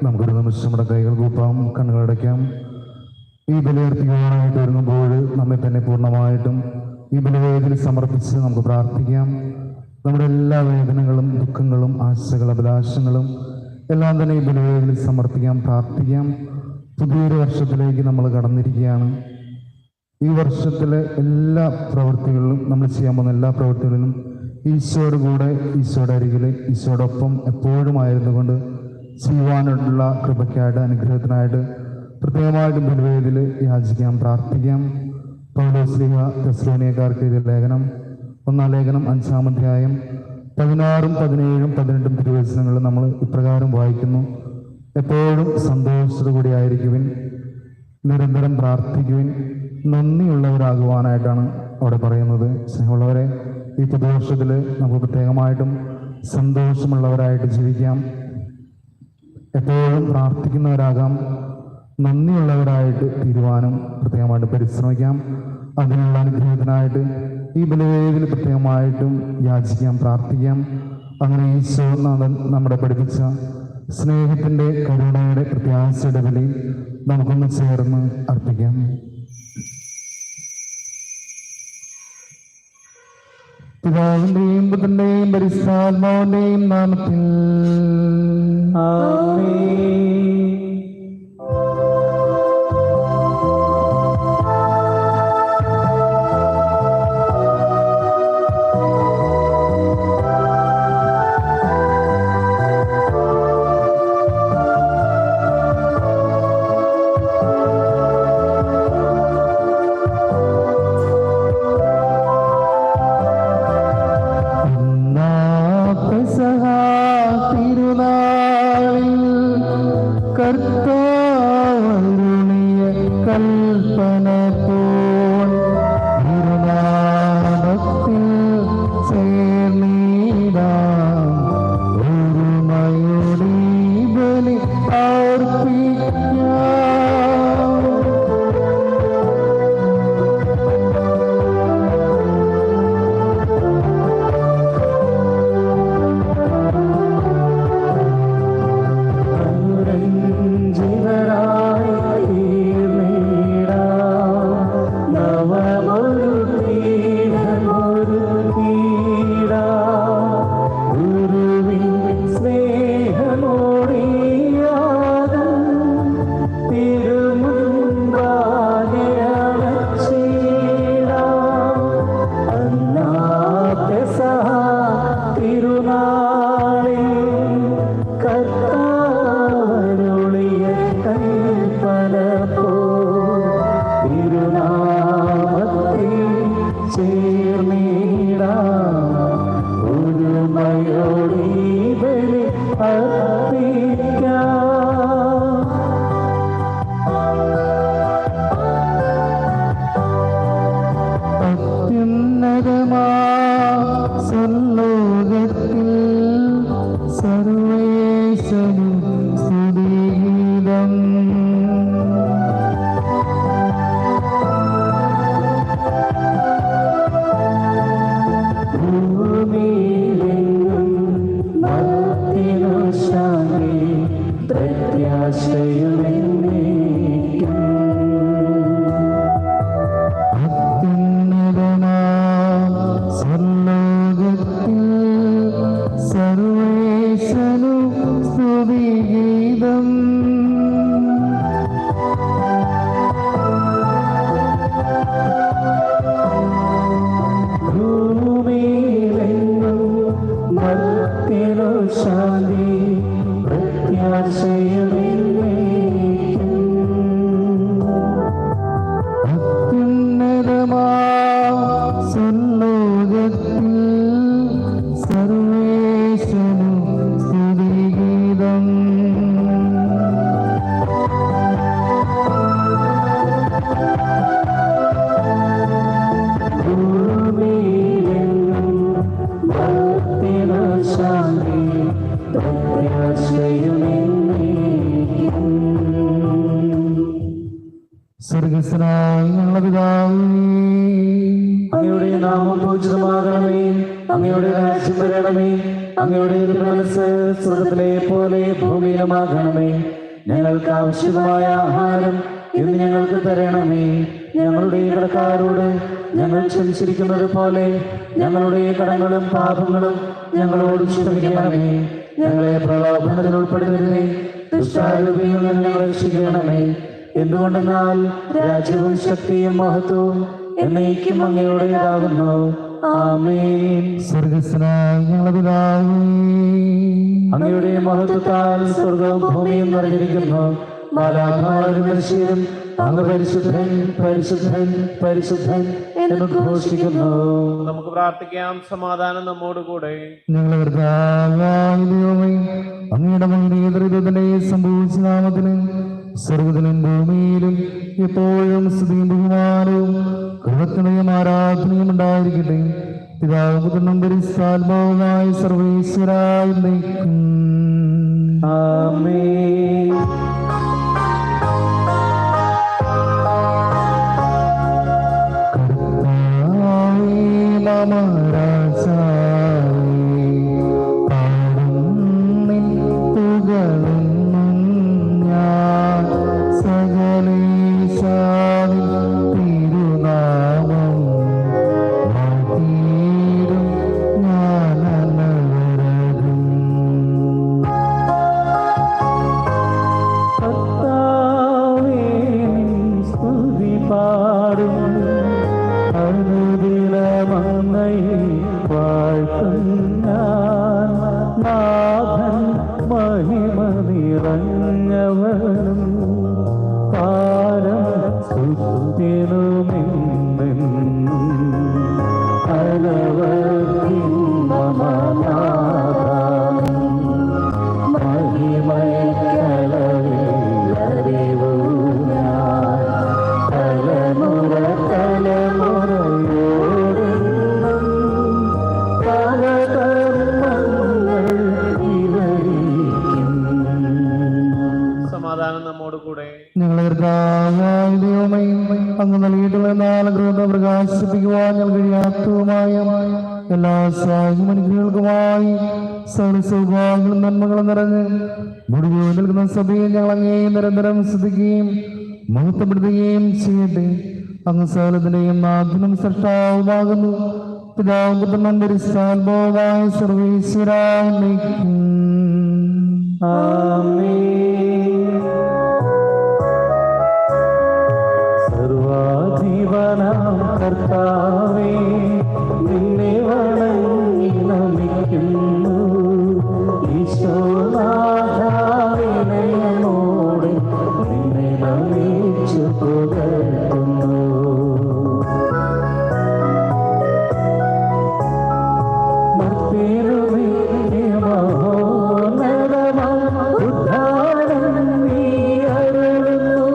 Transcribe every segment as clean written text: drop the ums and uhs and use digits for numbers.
നമുക്കൊരു നിമിഷം നമ്മുടെ കൈകൾ കൂപ്പാം, കണ്ണുകളടയ്ക്കാം. ഈ ബലിയർപ്പിക്കുവാനായിട്ട് ഒരുങ്ങുമ്പോൾ നമ്മെ തന്നെ പൂർണ്ണമായിട്ടും ഈ ബലിവേദിയിൽ സമർപ്പിച്ച് നമുക്ക് പ്രാർത്ഥിക്കാം. നമ്മുടെ എല്ലാ വേദനകളും ദുഃഖങ്ങളും ആശകളും അഭിലാഷങ്ങളും എല്ലാം തന്നെ ഈ ബലിവേദിയിൽ സമർപ്പിക്കാം, പ്രാർത്ഥിക്കാം. പുതിയൊരു വർഷത്തിലേക്ക് നമ്മൾ കടന്നിരിക്കുകയാണ്. ഈ വർഷത്തിലെ എല്ലാ പ്രവൃത്തികളിലും, നമ്മൾ ചെയ്യാൻ പോകുന്ന എല്ലാ പ്രവൃത്തികളിലും ഈശോയുടെ കൂടെ, ഈശോയുടെ അരികിൽ, ഈശോയോടൊപ്പം എപ്പോഴും ആയിരുന്നുകൊണ്ട് ചെയ്യുവാനുള്ള കൃപയ്ക്കായിട്ട്, അനുഗ്രഹത്തിനായിട്ട് പ്രത്യേകമായിട്ട് ബലിവേദിയിൽ യാചിക്കാം, പ്രാർത്ഥിക്കാം. പൗലോസ്ലീഹ തെസ്സലോനിയക്കാർക്ക് എഴുതിയ ലേഖനം 1-ാം ലേഖനം 5-ാം അധ്യായം 16, 17, 18 തിരുവചനങ്ങളിൽ നമ്മൾ ഇപ്രകാരം വായിക്കുന്നു: എപ്പോഴും സന്തോഷത്തോടുകൂടി ആയിരിക്കുവിൻ, നിരന്തരം പ്രാർത്ഥിക്കുവിൻ, നന്ദിയുള്ളവരാകുവാനായിട്ടാണ് അവിടെ പറയുന്നത്. സ്നേഹമുള്ളവരെ, ഈ പുതുവർഷത്തിൽ നമുക്ക് പ്രത്യേകമായിട്ടും സന്തോഷമുള്ളവരായിട്ട് ജീവിക്കാം, എപ്പോഴും പ്രാർത്ഥിക്കുന്നവരാകാം, നന്ദിയുള്ളവരായിട്ട് തീരുവാനും പ്രത്യേകമായിട്ട് പരിശ്രമിക്കാം. അതിനുള്ള അനുഗ്രഹത്തിനായിട്ട് ഈ ബലിവേദിയിൽ പ്രത്യേകമായിട്ടും യാചിക്കാം, പ്രാർത്ഥിക്കാം. അങ്ങനെ ഈശോ നമ്മുടെ പഠിപ്പിച്ച സ്നേഹത്തിൻ്റെ, കരുണയുടെ, പ്രത്യാശയുടെ ബലി നമുക്കൊന്ന് ചേർന്ന് അർപ്പിക്കാം. പിതാവിന്റെയും പുത്രന്റെയും പരിശുദ്ധാത്മാവിന്റെയും നാമത്തിൽ ആമേൻ. സ്വർഗ്ഗസ്ഥനായ ഞങ്ങളുടെ പിതാവേ, അങ്ങയുടെ നാമം പൂജിതമാകണമേ, അങ്ങയുടെ രാജ്യം വരണമേ, അങ്ങയുടെ മനസ്സ് സ്വർഗ്ഗത്തിലെ പോലെ ഭൂമിയിലുമാകണമേ. ഞങ്ങൾക്ക് ആവശ്യമായ ആഹാരം ഇന്ന് ഞങ്ങൾക്ക് തരണമേ. ഞങ്ങളുടെ കടക്കാരോട് ഞങ്ങൾ ക്ഷമിച്ചിരിക്കുന്നത് പോലെ ഞങ്ങളുടെ കടങ്ങളും പാപങ്ങളും ഞങ്ങളോട് ക്ഷമിക്കണമേ. ഞങ്ങളെ പ്രലോഭനത്തിൽ ഉൾപ്പെടുത്തരുതേ, ദുഷ്ടാരൂപിയിൽ നിന്ന് ഞങ്ങളെ രക്ഷിക്കണമേ. എന്തുകൊണ്ടെന്നാൽ രാജ്യവും ശക്തിയും മഹത്വവും എന്നേക്കും അങ്ങയുടേതാകുന്നു. ആമേൻ. സ്വർഗസ്വനായ ഞങ്ങളുടെ പിതാവേ, അങ്ങയുടെ മഹത്വത്താൽ സ്വർഗവും ഭൂമിയും നിറഞ്ഞിരിക്കുന്നു. മാലാഖമാരും മനുഷ്യരും അങ്ങ് പരിശുദ്ധൻ പരിശുദ്ധൻ പരിശുദ്ധൻ എന്ന് ഘോഷിക്കുന്നു. നമുക്ക് പ്രാർത്ഥിക്കാം. സമാധാനം നമ്മോടുകൂടെ. ഞങ്ങളുടെ കർത്താവായ ദൈവമേ, അങ്ങയുടെ മഹനീയതൃത്വത്തിന്റെ സംഭവിച്ച നാമത്തിന് സ്വർഗത്തിലും ഭൂമിയിലും എപ്പോഴും സ്തുതിയും ബഹുമാനവും കൃതജ്ഞതയും ആരാധനയും ഉണ്ടായിരിക്കട്ടെ. പിതാവും പുത്രനും പരിശുദ്ധാത്മാവുമായ സർവ്വേശ്വരായ എന്നേക്കും. ആമേൻ. ഞങ്ങളുടെ കർത്താവായ ദൈവമേ, അങ്ങ് നൽകിയിട്ടുള്ള നാളുകളുടെ പ്രകാശിപ്പിക്കുവാൻ ഞങ്ങൾ കഴിയാത്തതുമായ എല്ലാ സാഹചര്യങ്ങൾക്കുമായി സകല സൗഭാഗ്യങ്ങളും നന്മകളും നിറഞ്ഞ് മുടിവ് നിൽക്കുന്ന സഭയിൽ ഞങ്ങൾ അങ്ങേ നിരന്തരം സ്തുതിക്കുകയും മഹത്വപ്പെടുത്തുകയും ചെയ്യട്ടെ. അങ്ങ് സകലത്തിന്റെയും നാഥനും സൃഷ്ടാവുമാകുന്നു. പിതാവും പുത്രനും പരിശുദ്ധാത്മാവുമായ സർവ്വേശ്വരായ എന്നേക്കും. സർവാധിപനാം കർത്താവേ, നിന്നെ വണങ്ങി നമിക്കുന്നു. ഈശോനാഥാവിനയമോടെ നിന്നെ നമിച്ചു പുകഴ്ത്തുന്നു. മർത്യരുമേ മഹോന്നതമാം ഉദ്ധാനം നീ അരുളുന്നു.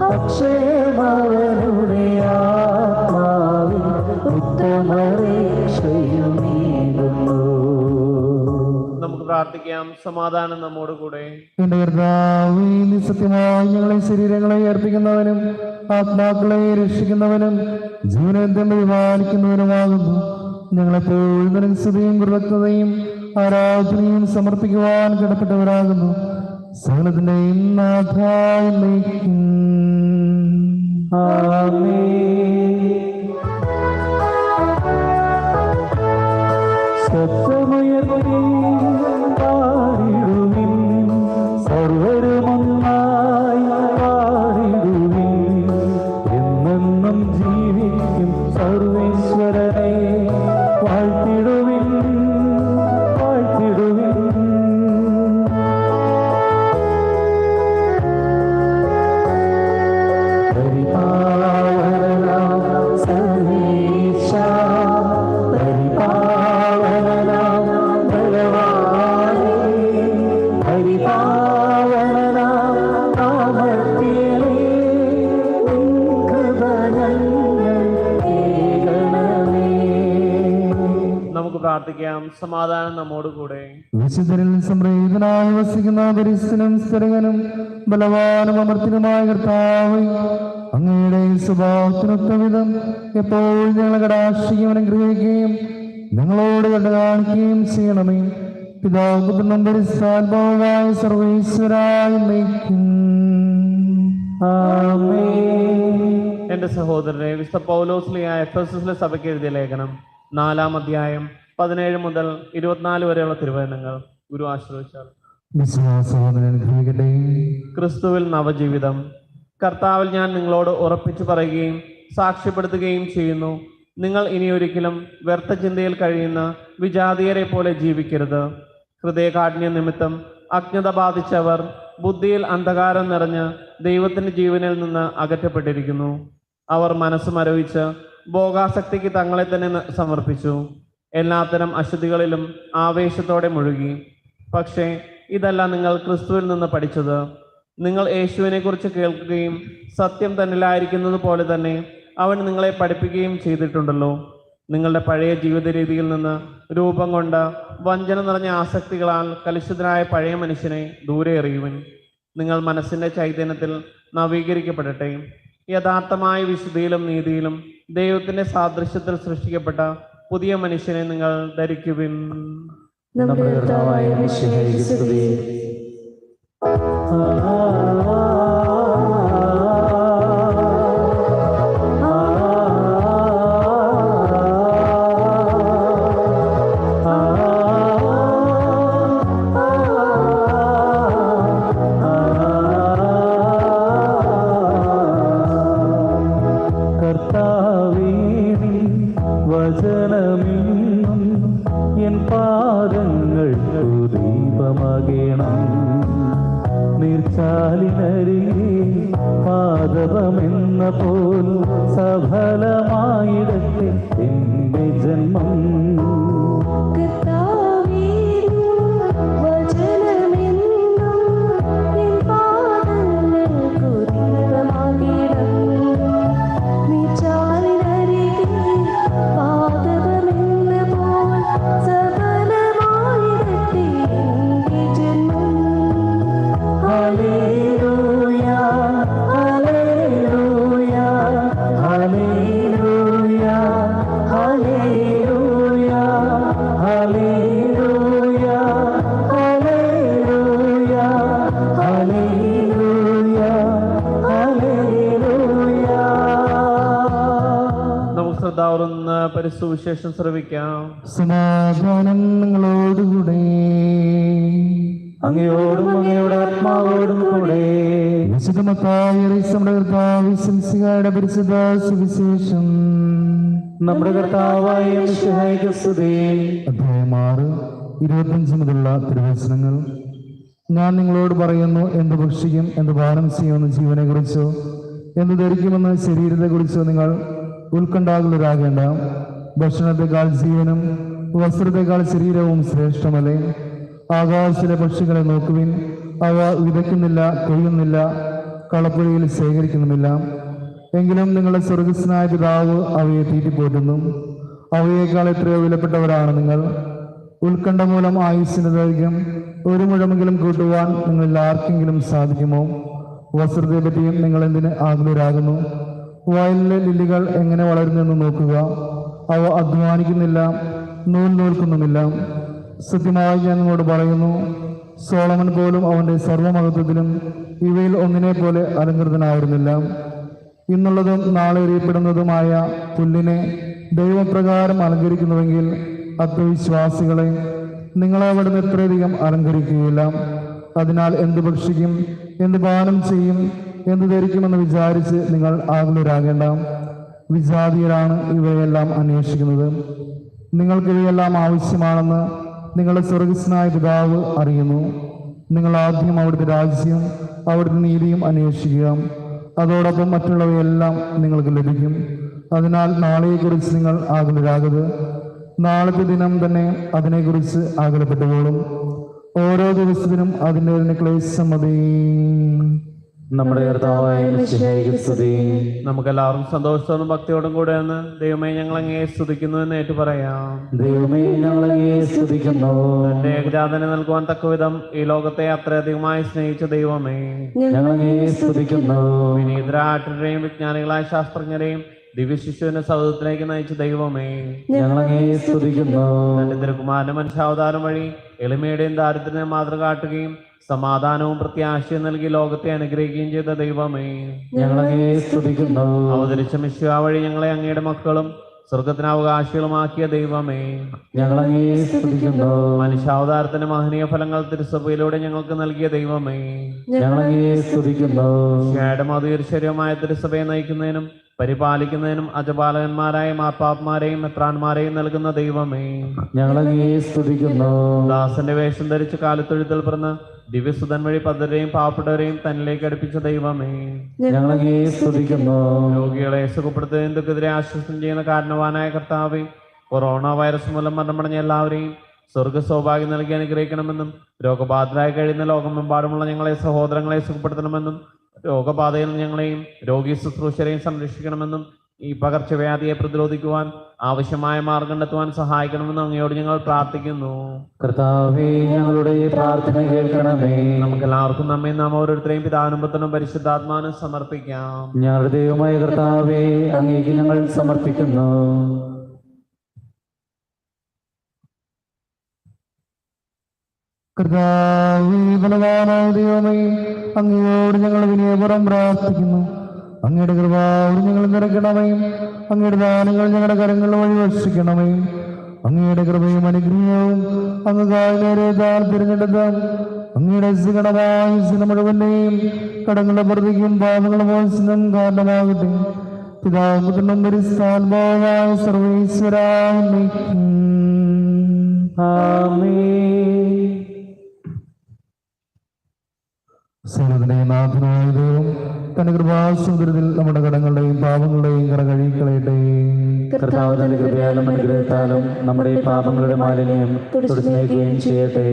അക്ഷയമവനുടെ ആത്മാവിൽ ഉത്തമരക്ഷയുമേകുന്നു. നമുക്ക് പ്രാർത്ഥിക്കാം. സമാധാനം നമ്മോടുകൂടെ. എന്റെ കർത്താവേ, നീ സത്യമായി ഞങ്ങളെ ശരീരങ്ങളെ അർപ്പിക്കുന്നവനും ആത്മാക്കളെ രക്ഷിക്കുന്നവനും ജീവനത്തെ പരിപാലിക്കുന്നവനുമാകുന്നു. ഞങ്ങളെപ്പോഴും നിനക്ക് സ്തുതിയും കൃതജ്ഞതയും ആരാധനയും സമർപ്പിക്കുവാൻ കടപ്പെട്ടവരാകുന്നു. സകലത്തിന്റെയും നാഥായ എന്നേക്കും. ശബ്ദമുയർത്തി പാടിടുവിൻ, സർവരുമൊന്നായി പാടിടുവിൻ. എന്നെന്നും ജീവിക്കും സർവേശ്വരനെ വാഴ്ത്തിടുവിൻ വാഴ്ത്തിടുവിൻ. പ്രാർത്ഥിക്കാം. സമാധാനം നമ്മോടുകൂടെ. വിശുദ്ധരിൽ സംപ്രീതനായി വസിക്കുന്ന പരിസ്ഥിതിനും സ്ഥിരകനും ബലവാനും അമർത്തിനുമായ കർത്താവേ, അങ്ങയുടെ സ്വഭാവത്തിനൊത്ത വിധം എപ്പോഴും ഞങ്ങളെ കടാക്ഷിക്കുകയും അനുഗ്രഹിക്കുകയും ഞങ്ങളോട് കണ്ടു കാണിക്കുകയും ചെയ്യണമേ. പിതാവ് പുത്രനും പരിശുദ്ധാത്മാവുമായ സർവ്വേശ്വരായി നയിക്കും. ആമേൻ. എന്റെ സഹോദരനെ, വിശുദ്ധ പൗലോസ്ലിയ എഫെസസിലെ സഭയ്ക്ക് എഴുതിയ ലേഖനം 4-ാം അധ്യായം 17 മുതൽ 24 വരെയുള്ള തിരുവചനങ്ങൾ ഗുരു ആശ്രയിച്ചാൽ. വിശ്വാസം അനുഗ്രഹിക്കട്ടെ. ക്രിസ്തുവിൽ നവജീവിതം. കർത്താവിൽ ഞാൻ നിങ്ങളോട് ഉറപ്പിച്ചു പറയുകയും സാക്ഷ്യപ്പെടുത്തുകയും ചെയ്യുന്നു, നിങ്ങൾ ഇനിയൊരിക്കലും വ്യർത്ഥ ചിന്തയിൽ കഴിയുന്ന വിജാതീയരെ പോലെ ജീവിക്കരുത്. ഹൃദയകാഠിന്യ നിമിത്തം അജ്ഞത ബാധിച്ചവർ ബുദ്ധിയിൽ അന്ധകാരം നിറഞ്ഞ് ദൈവത്തിന്റെ ജീവനിൽ നിന്ന് അകറ്റപ്പെട്ടിരിക്കുന്നു. അവർ മനസ്സ് മരവിച്ച് ഭോഗാസക്തിക്ക് തങ്ങളെ തന്നെ സമർപ്പിച്ചു. എല്ലാത്തരം അശുദ്ധികളിലും ആവേശത്തോടെ മുഴുകി. പക്ഷേ ഇതല്ല നിങ്ങൾ ക്രിസ്തുവിൽ നിന്ന് പഠിച്ചത്. നിങ്ങൾ യേശുവിനെ കുറിച്ച് കേൾക്കുകയും സത്യം തന്നിലായിരിക്കുന്നത് പോലെ തന്നെ അവൻ നിങ്ങളെ പഠിപ്പിക്കുകയും ചെയ്തിട്ടുണ്ടല്ലോ. നിങ്ങളുടെ പഴയ ജീവിത രീതിയിൽ നിന്ന് രൂപം കൊണ്ട വഞ്ചന നിറഞ്ഞ ആസക്തികളാൽ കലുഷിതനായ പഴയ മനുഷ്യനെ ദൂരെ എറിയുവിൻ. നിങ്ങൾ മനസ്സിന്റെ ചൈതന്യത്തിൽ നവീകരിക്കപ്പെടട്ടെ. യഥാർത്ഥമായ വിശുദ്ധിയിലും നീതിയിലും ദൈവത്തിന്റെ സാദൃശ്യത്തിൽ സൃഷ്ടിക്കപ്പെട്ട പുതിയ മനുഷ്യനെ നിങ്ങൾ ധരിക്കുവിൻ. നമ്മുടെ കർത്താവായ മിശിഹായ്ക്ക് സ്തുതി. കർത്താവേ, നിൻ വചനമെന്നും എൻ പാദങ്ങൾക്കു ദീപമാകണം. നീർച്ചാലിനരികെ പാദപമെന്ന പോൽ സഫലമായിടട്ടെ എന്റെ ജന്മം. സുവിശേഷം ശ്രവിക്കാം. സമാധാനം നിങ്ങളോടുകൂടെ. അങ്ങയോടും അങ്ങയുടെ ആത്മാവോടും കൂടെ. വിശുദ്ധ മത്തായി നമ്മുടെ കർത്താവ് ശംസിഹായുടെ പരിശുദ്ധ സുവിശേഷം. നമ്മുടെ കർത്താവായ മിശിഹായ്ക്ക് സ്തുതി. അധ്യായം 6, 25 മുതലുള്ള തിരുവചനങ്ങൾ. ഞാൻ നിങ്ങളോട് പറയുന്നു, എന്ത് ഭക്ഷിക്കും, എന്ത് പാനം ചെയ്യുമെന്ന് ജീവനെ കുറിച്ചോ എന്ത് ധരിക്കുമെന്ന് ശരീരത്തെ കുറിച്ചോ നിങ്ങൾ ഉത്കണ്ഠാകുലരാകേണ്ട. ഭക്ഷണത്തെക്കാൾ ജീവനും വസ്ത്രത്തെക്കാൾ ശരീരവും ശ്രേഷ്ഠമല്ലേ. ആകാശത്തിലെ പക്ഷികളെ നോക്കുവിൻ, അവ വിതയ്ക്കുന്നില്ല, കൊയ്യുന്നില്ല, കളപ്പുഴയിൽ ശേഖരിക്കുന്നുമില്ല. എങ്കിലും നിങ്ങളുടെ സ്വർഗസ്നായ പിതാവ് അവയെ തീറ്റിപ്പോറ്റുന്നു. അവയേക്കാൾ എത്രയോ വിലപ്പെട്ടവരാണ് നിങ്ങൾ. ഉത്കണ്ഠ മൂലം ആയുസ്സിന്റെ ദൈർഘ്യം 1 മുഴമെങ്കിലും കൂട്ടുവാൻ നിങ്ങളിൽ ആർക്കെങ്കിലും സാധിക്കുമോ? വസ്ത്രത്തെ പറ്റിയും നിങ്ങൾ എന്തിന് ആകുലരാകുന്നു? വയലിലെ ലില്ലികൾ എങ്ങനെ വളരുന്നെന്ന് നോക്കുക. അവ അധ്വാനിക്കുന്നില്ല, നൂൽ നൂൽക്കുന്നുമില്ല. സത്യമായി ഞാൻ നിങ്ങളോട് പറയുന്നു, സോളമൻ പോലും അവന്റെ സർവ്വമഹത്വത്തിലും ഇവയിൽ ഒന്നിനെ പോലെ അലങ്കൃതനായിരുന്നില്ല. ഇന്നുള്ളതും നാളെ എറിയപ്പെടുന്നതുമായ പുല്ലിനെ ദൈവപ്രകാരം അലങ്കരിക്കുന്നുവെങ്കിൽ അത്വിശ്വാസികളെ നിങ്ങളെ അവിടുന്ന് എത്രയധികം അലങ്കരിക്കുകയില്ല. അതിനാൽ എന്ത് ഭക്ഷിക്കും, എന്ത് പാനം ചെയ്യും, എന്ത് ധരിക്കുമെന്ന് വിചാരിച്ച് നിങ്ങൾ ആകുലരാകേണ്ട. വിജാതീയരാണ് ഇവയെല്ലാം അന്വേഷിക്കുന്നത്. നിങ്ങൾക്ക് ഇവയെല്ലാം ആവശ്യമാണെന്ന് നിങ്ങളുടെ സ്വർഗസ്നായ പിതാവ് അറിയുന്നു. നിങ്ങൾ ആദ്യം അവിടുത്തെ രാജ്യവും അവിടുത്തെ നീതിയും അന്വേഷിക്കുക, അതോടൊപ്പം മറ്റുള്ളവയെല്ലാം നിങ്ങൾക്ക് ലഭിക്കും. അതിനാൽ നാളെയെക്കുറിച്ച് നിങ്ങൾ ആകുലരാകരുത്. നാളത്തെ ദിനം തന്നെ അതിനെക്കുറിച്ച് ആകുലപ്പെട്ടുകൊള്ളും. ഓരോ ദിവസത്തിനും അതിൻ്റെ ക്ലേശം മതി. നമ്മുടെ കർത്താവായ മിശിഹായ്ക്ക് സ്തുതി. നമുക്കെല്ലാവരും സന്തോഷത്തോടും ഭക്തിയോടും കൂടെ എന്ന് ദൈവമേ ഞങ്ങൾ അങ്ങേ സ്തുതിക്കുന്നു എന്ന് ഏറ്റു പറയാം. ദൈവമേ ഞങ്ങൾ അങ്ങയെ സ്തുതിക്കുന്നു. എന്റെ ഏകജാതനെ നൽകുവാൻ തക്കവിധം ഈ ലോകത്തെ അത്രയധികമായി സ്നേഹിച്ച ദൈവമേ ഞങ്ങൾ അങ്ങയെ സ്തുതിക്കുന്നു. വിനീതരാട്ടരെയും വിജ്ഞാനികളായ ശാസ്ത്രജ്ഞരെയും ദിവ്യശിശുവിനെ സൗധത്തിലേക്ക് നയിച്ച ദൈവമേ, ഞങ്ങളങ്ങേ സ്തുതിക്കുന്നു. തന്റെ തിരുക്കുമാരന്റെ മനുഷ്യാവതാരം വഴി എളിമയുടെയും ദാരിദ്ര്യത്തെ മാതൃക കാട്ടുകയും സമാധാനവും പ്രത്യാശയും നൽകി ലോകത്തെ അനുഗ്രഹിക്കുകയും ചെയ്ത ദൈവമേ, ഞങ്ങളങ്ങേ സ്തുതിക്കുന്നു. അവതരിച്ച മിശിഹാ വഴി ഞങ്ങളെ അങ്ങയുടെ മക്കളും സ്വർഗത്തിന് അവകാശികളുമാക്കിയ ദൈവമേ, ഞങ്ങളങ്ങേ സ്തുതിക്കുന്നു. മനുഷ്യാവതാരത്തിന്റെ മഹനീയ ഫലങ്ങൾ തിരുസഭയിലൂടെ ഞങ്ങൾക്ക് നൽകിയ ദൈവമേ, ഞങ്ങളങ്ങേ സ്തുതിക്കുന്നു. മിശിഹായുടെ മധുരീശ്വര്യമായ തിരുസഭയെ നയിക്കുന്നതിനും പരിപാലിക്കുന്നതിനും അജപാലകന്മാരായ മാർപ്പാപ്പന്മാരെയും മെത്രാന്മാരെയും നൽകുന്ന ദൈവമേ, ഞങ്ങളങ്ങേ സ്തുതിക്കുന്നു. ദാസന്റെ വേഷം ധരിച്ച് കാലത്തൊഴുത്തിൽ പിറന്ന് ദിവ്യസുതൻ വഴി പദ്ധതിരെയും പാവപ്പെട്ടവരെയും തന്നിലേക്ക് അടുപ്പിച്ച ദൈവമേ, ഞങ്ങളങ്ങേ സ്തുതിക്കുന്നു. രോഗികളെ സുഖപ്പെടുത്തുന്നതിനെതിരെ ആശ്വാസം ചെയ്യുന്ന കാരണവാനായ കർത്താവേ, കൊറോണ വൈറസ് മൂലം മരണമടഞ്ഞ എല്ലാവരെയും സ്വർഗ സൗഭാഗ്യം നൽകി അനുഗ്രഹിക്കണമെന്നും രോഗബാധിതരായി കഴിയുന്ന ലോകമെമ്പാടുമുള്ള ഞങ്ങളെ സഹോദരങ്ങളെ സുഖപ്പെടുത്തണമെന്നും രോഗബാധയിൽ ഞങ്ങളെയും രോഗി ശുശ്രൂഷരെയും സംരക്ഷിക്കണമെന്നും ഈ പകർച്ചവ്യാധിയെ പ്രതിരോധിക്കുവാൻ ആവശ്യമായ മാർഗം കണ്ടെത്തുവാൻ സഹായിക്കണമെന്ന് അങ്ങയോട് ഞങ്ങൾ പ്രാർത്ഥിക്കുന്നു. കർത്താവേ, ഞങ്ങളുടെ പ്രാർത്ഥന കേൾക്കണമേ. നമുക്കെല്ലാവർക്കും നമ്മെ നാം ഓരോരുത്തരെയും പിതാവിനും പുത്രനും പരിശുദ്ധാത്മാവിനും സമർപ്പിക്കാം. ഞങ്ങളുടെ ദൈവമായ കർത്താവേ, അങ്ങേക്ക് ഞങ്ങൾ സമർപ്പിക്കുന്നു. കർത്താവേ, ബലവാനായ ദൈവമേ, അങ്ങയോട് ഞങ്ങൾ വിനയപുറം പ്രാർത്ഥിക്കുന്നു. അങ്ങയുടെ കൃപാവോട് ഞങ്ങൾ നിറയ്ക്കണമേ. അങ്ങയുടെ ദാനങ്ങൾ ഞങ്ങളുടെ കരങ്ങൾ വഴി വർഷിക്കണമേ. അങ്ങയുടെ കൃപയും അനുഗ്രഹവും അങ്ങ് നേരെ തിരഞ്ഞെടുത്ത അങ്ങയുടെ ഗണമായ മുഴുവനെയും കടങ്ങളുടെ പ്രതിക്കും പാപങ്ങളുടെ മോചനം കാരണമാകട്ടെ. പിതാവും പുത്രനും പരിശുദ്ധാത്മാവുമായ സർവ്വേശ്വരായ ആമേൻ. സകലത്തിന്റെയും നാഥനായ ദൈവം തന്റെ കൃപാസമുദ്രത്തിൽ നമ്മുടെ കടങ്ങളുടെയും പാപങ്ങളുടെയും കറ കഴുകിക്കളയട്ടെ. കർത്താവ് തന്റെ കൃപയാലും അനുഗ്രഹത്താലും നമ്മുടെ പാപങ്ങളുടെ മാലിന്യം തുടച്ചു നീക്കുകയും ചെയ്യട്ടെ.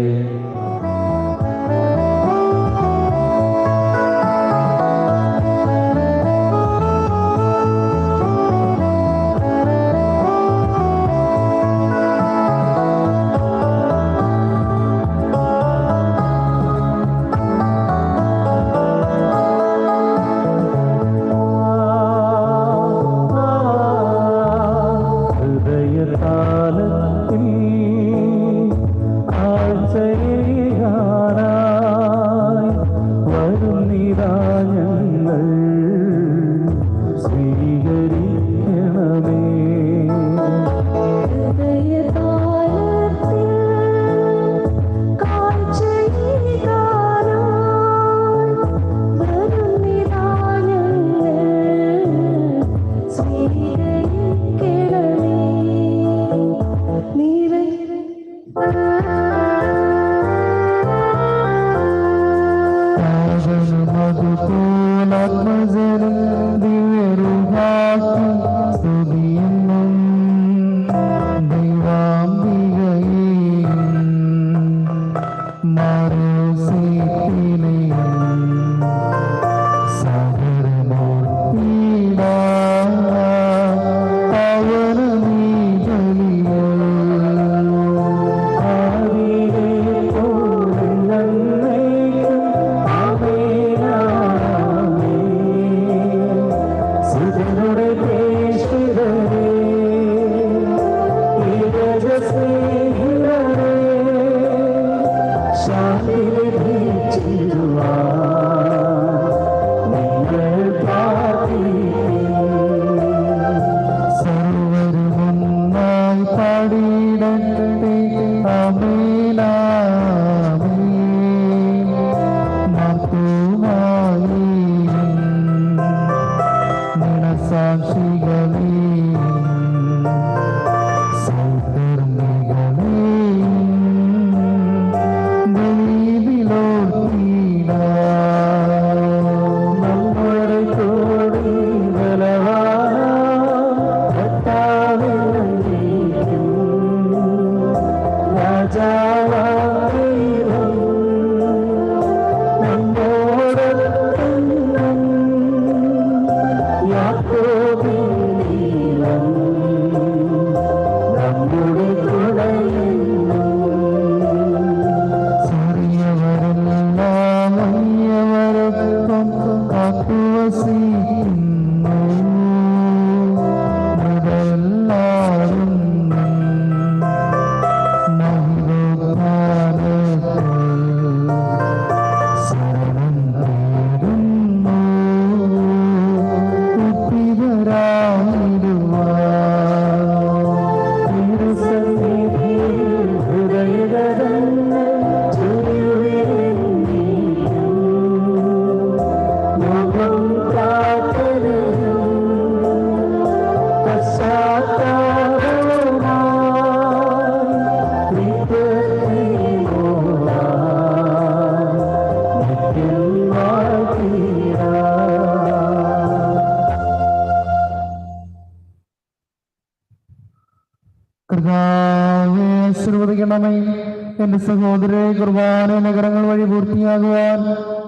എന്റെ സഹോദരരെ കുർബാന നഗരങ്ങൾ വഴി പൂർത്തിയാകുവാൻ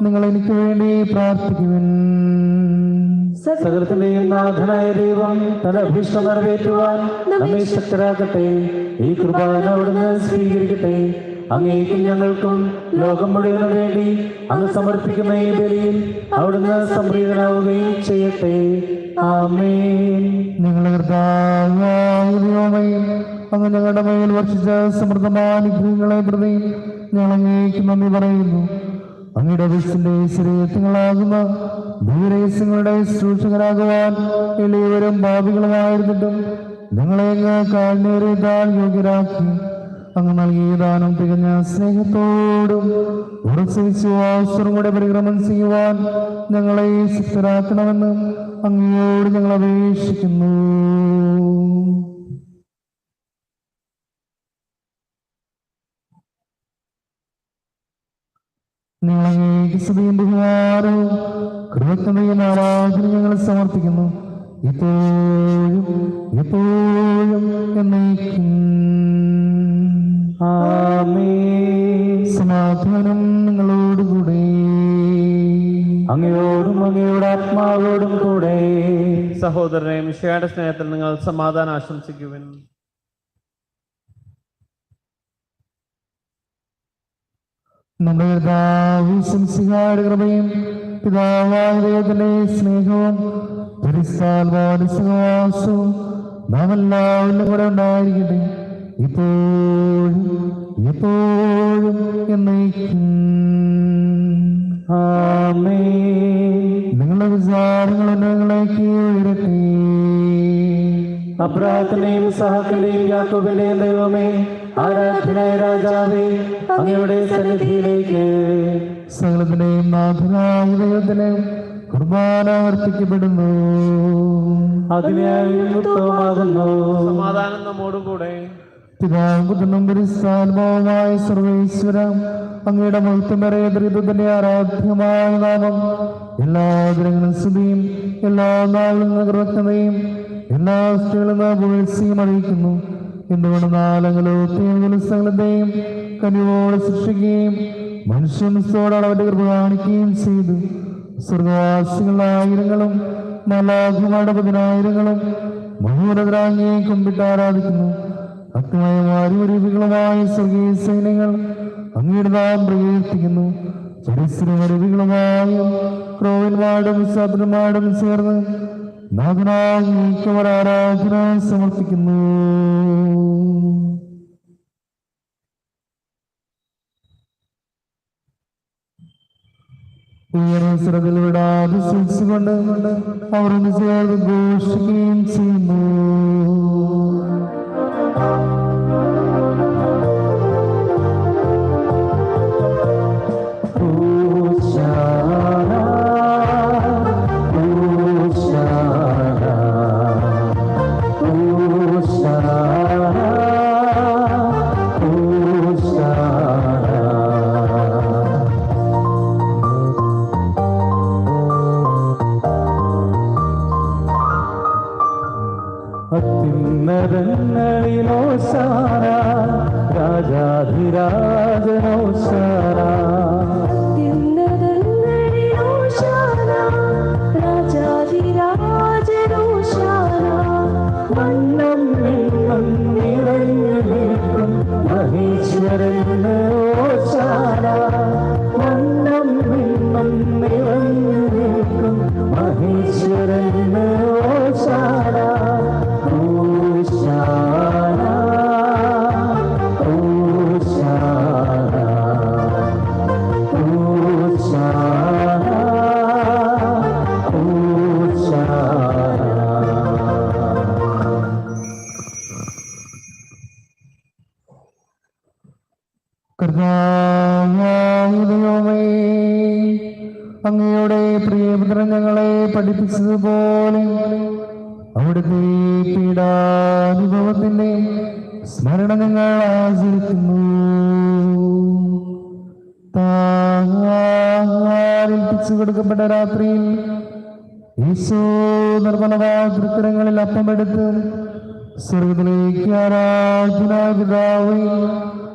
നിങ്ങൾ എനിക്ക് വേണ്ടി പ്രാർത്ഥിക്കുവിൻ. സകലത്തിന്റെയും നാഥനായ ദൈവം തന്റെ അഭീഷ്ടം നിറവേറ്റുവാൻ നമ്മെ ശക്തരാക്കട്ടെ. ഈ കുർബാന അവിടുന്ന് സ്വീകരിക്കട്ടെ. അങ്ങേക്കും ഞങ്ങൾക്കും ലോകം മുഴുവനും വേണ്ടി അങ്ങ് സമർപ്പിക്കുന്ന ഈ ബലിയിൽ അവിടുന്ന് സംപ്രീതനാവുകയും ചെയ്യട്ടെ. ആമേൻ. ഞങ്ങളുടെ കർത്താവായ ദൈവമേ, അങ്ങ് ഞങ്ങളുടെ മേൽ വർഷിച്ച സമൃദ്ധമായ അനുഗ്രഹങ്ങളെ പ്രതി ഞങ്ങൾ അങ്ങേക്ക് നന്ദി പറയുന്നു. അങ്ങയുടെ വിശുദ്ധ ശരീരങ്ങളാകുന്ന ഭൂരഹസ്യങ്ങളുടെ ശുശ്രൂഷകരാകുവാൻ എളിയവരും പാപികളുമായിരുന്നിട്ടും ഞങ്ങളെ അങ്ങ് കാൽനേറിയതാൽ യോഗ്യരാക്കി. അങ്ങ് നൽകിയ ദാനം തികഞ്ഞ സ്നേഹത്തോടും ഉറച്ച വിശ്വാസവും കൂടെ പരിക്രമം ചെയ്യുവാൻ ഞങ്ങളെ ശക്തരാക്കണമെന്ന് അങ്ങയോട് ഞങ്ങൾ അപേക്ഷിക്കുന്നു. ഞങ്ങളങ്ങേക്ക് സ്തുതിയും ബഹുമാനവും കൃതജ്ഞതയും ആരാധനയും ഞങ്ങൾ സമർപ്പിക്കുന്നു, ഇപ്പോഴും എപ്പോഴും എന്നേക്കും. ആമേൻ. സമാധാനം നിങ്ങളോടുകൂടെ. അങ്ങയോടും അങ്ങയുടെ ആത്മാവോടും കൂടെ. സഹോദരനെ മിശിഹായുടെ സ്നേഹത്തിൽ നിങ്ങൾ സമാധാനം ആശംസിക്കുവിൻ. നമ്മുടെ കർത്താവിന്റെ കൃപയും പിതാവായ ദൈവത്തിന്റെ സ്നേഹവും പരിശുദ്ധാത്മാവിന്റെ സഹവാസവും നാം എല്ലാവരിലും കൂടെ ഉണ്ടായിരിക്കട്ടെ, ഇപ്പോഴും എപ്പോഴും എന്നേക്കും. ആമേൻ. നിങ്ങളുടെ വിചാരങ്ങൾ എന്നങ്ങളേക്ക് ഉയരട്ടെ. അബ്രാഹത്തിന്റെയും ഇസ്ഹാക്കിന്റെയും യാക്കോബിന്റെയും ദൈവമേ, ആരാധനായ രാജാവേ, അങ്ങയുടെ സന്നിധിയിലേക്ക് സകലത്തിന്റെയും നാഥനായ ദൈവത്തിന് കുർബാന അർപ്പിക്കപ്പെടുന്നു. അതിനായി ഉത്തമമാകുന്നു. സമാധാനം നമ്മോടുകൂടെ. പിതാവും പരിശുദ്ധാത്മാവുമായ സർവേശ്വര, അങ്ങയുടെ മഹത്വമേറിയ ദൈവത്തിന്റെ ആരാധ്യമായ നാമം എല്ലാ ദിനങ്ങളും സ്തുതിയും എല്ലാ നാളും കൃതജ്ഞതയും എല്ലാ അവസ്ഥകളും വീഴ്ചയും അറിയിക്കുന്നു. എന്തുകൊണ്ട് നാലങ്ങളും സകലത്തെയും കനിവോടെ സൃഷ്ടിക്കുകയും മനുഷ്യനോട് അവന്റെ കൃപ കാണിക്കുകയും ചെയ്തു. സ്വർഗവാസികളുടെ ആയിരങ്ങളും മലാഖമാരുടെ പതിനായിരങ്ങളും മഹോന്നതരാങ്ങിയെ കുമ്പിട്ട് ആരാധിക്കുന്നു. അഗ്നിമയമാരുമായ സ്വർഗീയ സൈന്യങ്ങൾ അങ്ങയുടെ നാം പ്രകീർത്തിക്കുന്നു. ചരിത്രമരുവികളുമായും ക്രോവന്മാരും സാധനമാരും ചേർന്ന് നാഥനായി ആരാധന സമർപ്പിക്കുന്നു. ഉയർന്നതിൽ വിടാതെ സൂക്ഷിച്ചുകൊണ്ട് അവർ ഒന്ന് ചേർന്ന് ഘോഷിക്കുകയും ചെയ്യുന്നു. അത്യുന്നതങ്ങളിലോശാന, രാജാധിരാജനോശാന. മണ്ണം വെള്ളം നിറഞ്ഞു നിൽക്കും മഹേശ്വരന് ഓശാന. മണ്ണം വെള്ളം നിറഞ്ഞു നിൽക്കും മഹേശ്വരന് ഓശാന. അങ്ങയുടെ പ്രിയപുത്രൻ ഞങ്ങളെ പഠിപ്പിച്ചതുപോലെ അവിടുത്തെ പീഡാനുഭവത്തിന്റെ സ്മരണ ഞങ്ങൾ ആചരിക്കുന്നു. ഏൽപ്പിച്ചു കൊടുക്കപ്പെട്ട രാത്രിയിൽ ഈശോ നിർമ്മലവാതൃക്കരങ്ങളിൽ അപ്പമെടുത്ത് സ്വർഗത്തിലേക്ക് ആരാധനാ പിതാവേ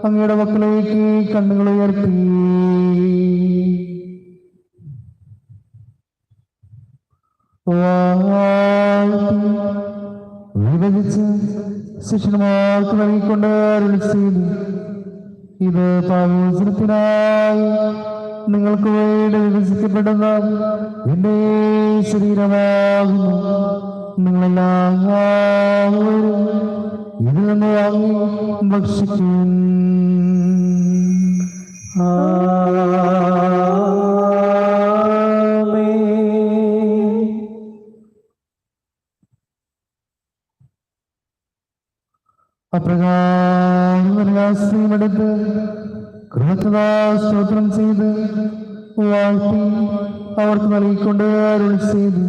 അങ്ങയുടെ മക്കളിലേക്ക് കണ്ണുകൾ ഉയർത്തി. വിഭജിച്ച് ശിഷ്യന്മാർക്ക് നൽകിക്കൊണ്ട് അരുളി ചെയ്തു, ഇത് പാവോചനത്തിനായി നിങ്ങൾക്ക് വേണ്ടി വിഭജിക്കപ്പെടുന്ന എന്റെ ശരീരമാകുന്നു. നിങ്ങളെല്ലാവരും ഇതിൽ നിന്ന് വാങ്ങി ഭക്ഷിക്കും. അപ്രകാരം എടുത്ത് കൃതജ്ഞതാസ്തോത്രം ചെയ്ത് വാഴ്ത്തി അവർക്ക് നൽകിക്കൊണ്ട് അരുളി ചെയ്തു,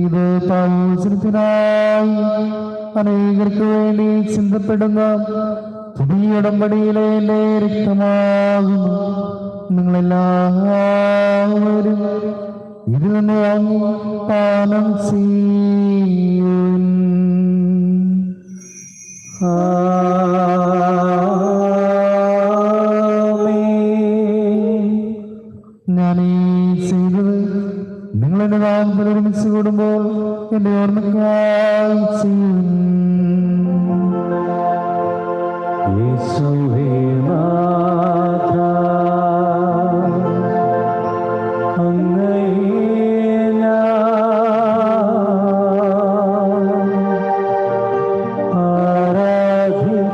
ഇത് പാവോചനത്തിനായി അനേകർക്ക് വേണ്ടി ചിന്തപ്പെടുന്ന പുതിയ ഉടമ്പടിയിലെ എന്റെ രക്തമാകുന്നു. നിങ്ങളെല്ലാവരും ഇതിൽ നിന്ന് വാങ്ങി പാനം ചെയ്യും. ഞാനീ ചെയ്തത് നിങ്ങളെന്റെ നാമത്തിൽ ഒരുമിച്ച് കൂടുമ്പോൾ എന്റെ ഓർമ്മയ്ക്കായി ചെയ്യും. യേശുവേ നാഥ, അങ്ങയെ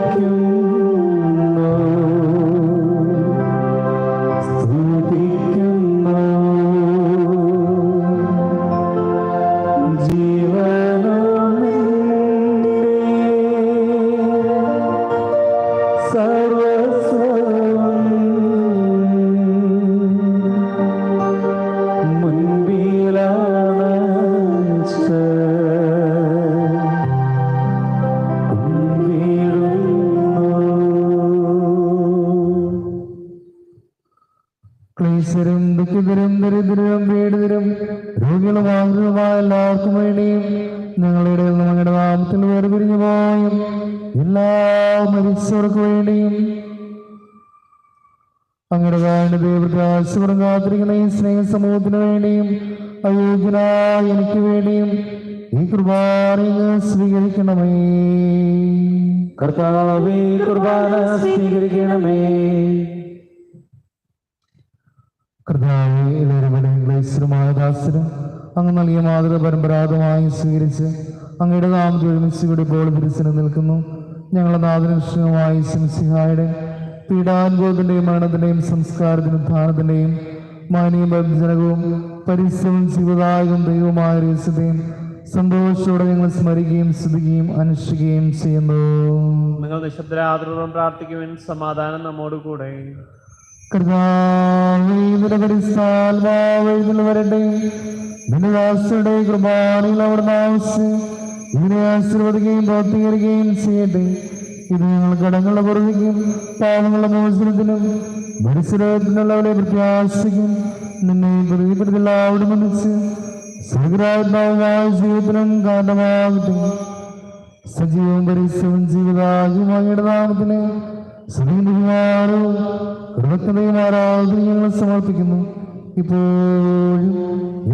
ആരാധിക്കുന്നു, സ്തുതിക്കുന്നു. ക്ലേശരും ദുഃഖിതരും ദരിദ്രരും പീഡിതരും രോഗികളുമായ എല്ലാവർക്കും വേണ്ടിയും ഞങ്ങളുടെ അങ്ങയുടെ നാമത്തിൽ വേർപിരിഞ്ഞു പോയും എല്ലാ മരിച്ചവർക്ക് വേണ്ടിയും അങ്ങയുടെ ദൈവപ്രകാശപുരം കാത്തിരിക്കുന്ന ഈ സ്നേഹ സമൂഹത്തിന് വേണ്ടിയും അയോഗ്യനായ എനിക്ക് വേണ്ടിയും ഈ കുർബാന സ്വീകരിക്കണമേ. കർത്താവേ, കുർബാന സ്വീകരിക്കണമേ. കർത്താവേ, എല്ലാവരും ക്ലേശരുമായ ദാസരും അങ്ങ് നൽകിയ മാതൃക പരമ്പരാഗതമായി സ്വീകരിച്ച് അങ്ങയുടെ നാമത്തിൽ ഒരുമിച്ച് കൂടി ഇപ്പോൾ തിരിച്ചു നിൽക്കുന്നു. ഞങ്ങളുടെ നാദനിഷ്ഠമായി ശംസിഹായുടെ പീഡാനുഭവത്തിന്റെയും മരണത്തിന്റെയും സംസ്കാരത്തിനും ഉത്ഥാനത്തിന്റെയും മാന്യവും ഭക്തജനകവും പരിശ്രമം ജീവദായകവും ദൈവമായ രഹസ്യത്തെയും സന്തോഷത്തോടെ ഞങ്ങൾ സ്മരിക്കുകയും സ്തുതിക്കുകയും അനുഷ്ഠിക്കുകയും ചെയ്യുന്നു. നിങ്ങൾ നിശബ്ദരാദരവും പ്രാർത്ഥിക്കുവാൻ സമാധാനം നമ്മോട് കൂടെ. വരട്ടെ നിന്റെ ദാസരുടെ കുർബാനയിൽ അവിടുന്ന് ആവശ്യം ഇതിനെ ആശീർവദിക്കുകയും പ്രവർത്തീകരിക്കുകയും ചെയ്യട്ടെ. ഇത് ഞങ്ങൾ കടങ്ങളുടെ പുറത്തേക്കും പാവങ്ങളുടെ മോചനത്തിനും മത്സരത്തിനുള്ളവരെ പ്രത്യാശിക്കും. നിന്നെ പ്രതിപ്പെടുത്തില്ല അവിടെ നിന്നിച്ച് സ്വർഗരാജ്ഞാവുമായ ജീവിതത്തിനും കാരണമാകട്ടെ. സജീവവും പരിശ്രമം ജീവിതാകുമാരുടെ നാമത്തിന് കൃതജ്ഞതയും ആരാധനയും ഞങ്ങൾ സമർപ്പിക്കുന്നു, ഇപ്പോഴും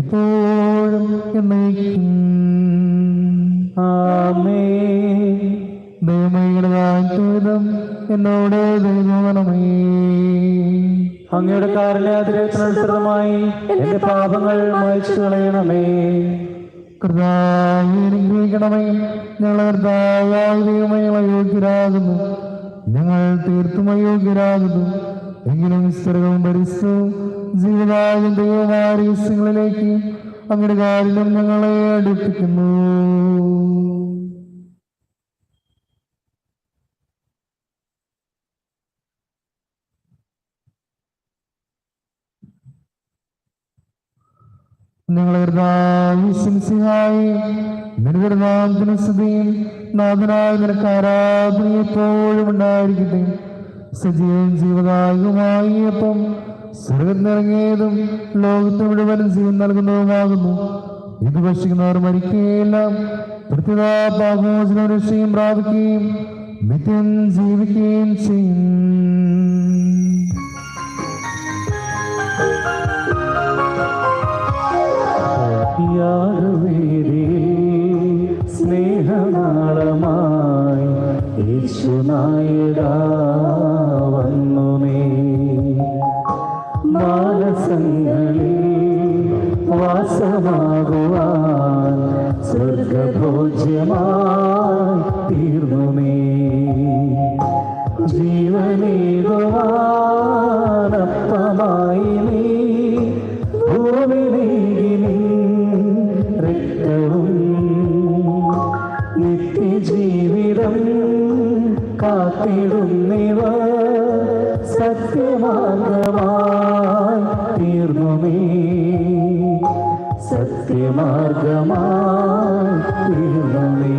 എപ്പോഴും എന്നേക്കും. ആമേൻ. ദൈവമയുടെ വാഗ്ദത്തം എന്നോട് ദൈവമേ, അങ്ങയുടെ കാരുണ്യാതിരേഖനുസൃതമായി എന്റെ പാപങ്ങൾ മായ്ച്ചു കളയണമേ. കർത്താവേ, അനുഗ്രഹിക്കണമേ. ഞങ്ങൾ കർത്താവായ ദൈവമേ അയോഗ്യരാകുന്നു, ഞങ്ങൾ തീർത്തും അയോഗ്യരാകുന്നു. എങ്കിലും സ്ഥിരവും പരിസ്ഥവും ജീവദായകവും ദൈവമായ രഹസ്യങ്ങളിലേക്ക് അങ്ങയുടെ കാരുണ്യം ഞങ്ങളെ അടുപ്പിക്കുന്നു. ഞങ്ങളെ നാമത്തിന് സ്തുതിയും നാഥനായ നിനക്ക് ആരാധനയും എപ്പോഴും ഉണ്ടായിരിക്കട്ടെ. സജീവവും ജീവദായകവുമായി അപ്പം സ്വർഗ്ഗത്തിലിറങ്ങിയതും ലോകത്ത് മുഴുവനും ജീവൻ നൽകുന്നതുമാകുന്നു. ഇത് ഭക്ഷിക്കുന്നവർ മരിക്കുകയെല്ലാം പാപമോചനവും രക്ഷയും പ്രാപിക്കുകയും നിത്യം ജീവിക്കുകയും ചെയ്യും. സ്നേഹനാളമായി യേശുനായക വന്നു നീ മാനസങ്ങളിൽ വാസമാകുവാൻ സ്വർഗഭോജ്യമായി തീർന്നു നീ ജീവനേകുവാനപ്പമായി നീ ഭൂമിയിലേക്ക് നീ രക്തവും നിത്യജീവിതം കാത്തിടുന്നിവ സത്യമാർഗമായി തീർന്നു നീ സത്യമാർഗമായി തീർന്നു നീ.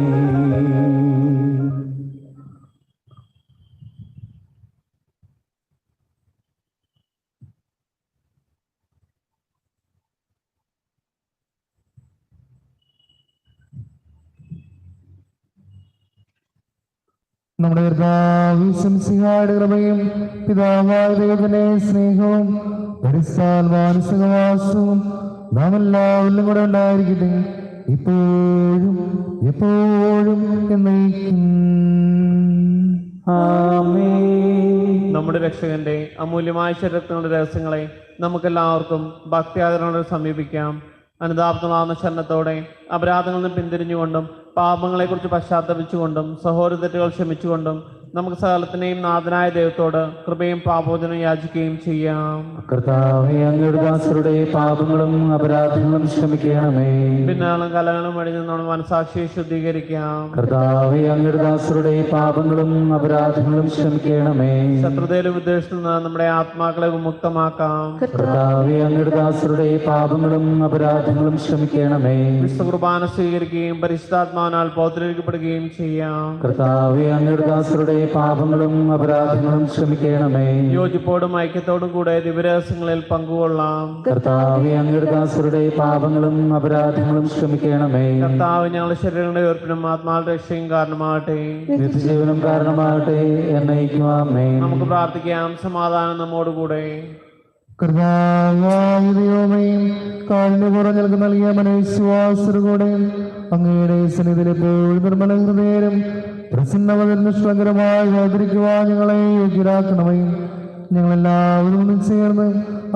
നമ്മുടെ കർത്താവിന്റെ കൃപയും പിതാവായ ദൈവത്തിന്റെ സ്നേഹവും പരിസ്ഥാനവാസവും നാം എല്ലാവരിലും കൂടെ ഉണ്ടായിരിക്കട്ടെ, ഇപ്പോഴും എപ്പോഴും എന്നേക്കും. ആമേൻ. നമ്മുടെ രക്ഷകന്റെ അമൂല്യമായ ശരീരത്തിനുള്ള രഹസ്യങ്ങളെ നമുക്കെല്ലാവർക്കും ഭക്തിയാദരവോടെ സമീപിക്കാം. അനുതാപമാർന്ന ശരണത്തോടെ അപരാധങ്ങളിൽ നിന്ന് പിന്തിരിഞ്ഞുകൊണ്ടും പാപങ്ങളെക്കുറിച്ച് പശ്ചാത്തപിച്ചുകൊണ്ടും സഹോദരതെറ്റുകൾ ക്ഷമിച്ചുകൊണ്ടും നമുക്ക് സകലത്തിനെയും നാഥനായ ദൈവത്തോട് കൃപയും പാപോചനം യാചിക്കുകയും ചെയ്യാം. കർത്താവേ, അങ്ങയുടെ ദാസരുടെ പാപങ്ങളും അപരാധങ്ങളും ക്ഷമിക്കണമേ. പിന്നാളും കലകളും വഴി നിന്നോട് മനസാക്ഷിയെ ശുദ്ധീകരിക്കാം. കർത്താവേ, അങ്ങയുടെ ദാസരുടെ പാപങ്ങളും അപരാധങ്ങളും ക്ഷമിക്കണമേ. ശത്രുതയിലും വിദ്വേഷത്തിൽ നിന്ന് നമ്മുടെ ആത്മാക്കളെ വിമുക്തമാക്കാം. കർത്താവേ, അങ്ങയുടെ ദാസരുടെ പാപങ്ങളും അപരാധങ്ങളും ക്ഷമിക്കണമേ. വിശുദ്ധ കുർബാന സ്വീകരിക്കുകയും പരിശുദ്ധാത്മാവിനാൽ പൗത്രീകരിക്കപ്പെടുകയും ചെയ്യാം. കർത്താവേ, അങ്ങയുടെ ദാസരുടെ പാപങ്ങളും അപരാധങ്ങളും ക്ഷമിക്കണമേ. യോജിപ്പോടും ഐക്യത്തോടും കൂടെ ദിവരഹസ്യങ്ങളിൽ പങ്കുകൊള്ളാം. കർത്താവേ, അങ്ങയുടെ ദാസരുടെ പാപങ്ങളും അപരാധങ്ങളും ക്ഷമിക്കണമേ. കർത്താവ് ഞങ്ങളുടെ ശരീരങ്ങളുടെ ഉയർപ്പിനും ആത്മാവിന്റെ രക്ഷയും കാരണമാകട്ടെ, നിത്യജീവനും കാരണമാകട്ടെ എന്നേക്കും. ആമേൻ. നമുക്ക് പ്രാർത്ഥിക്കാം. സമാധാനം നമ്മോടുകൂടെ. കർത്താവായ ദൈവമേയും കാരുണ്യപൂർവ്വം ഞങ്ങൾക്ക് നൽകിയ മനേശ്വാസരുടെ അങ്ങയുടെ സന്നിധിയിൽ എപ്പോഴും നിർമ്മല ഹൃദയരും പ്രസന്നവതിൽ നിഷ്കളങ്കരമായി വേദനിക്കുവാൻ ഞങ്ങളെ യോഗ്യരാക്കണമേ. ഞങ്ങളെല്ലാവരും ഒന്നും ചേർന്ന്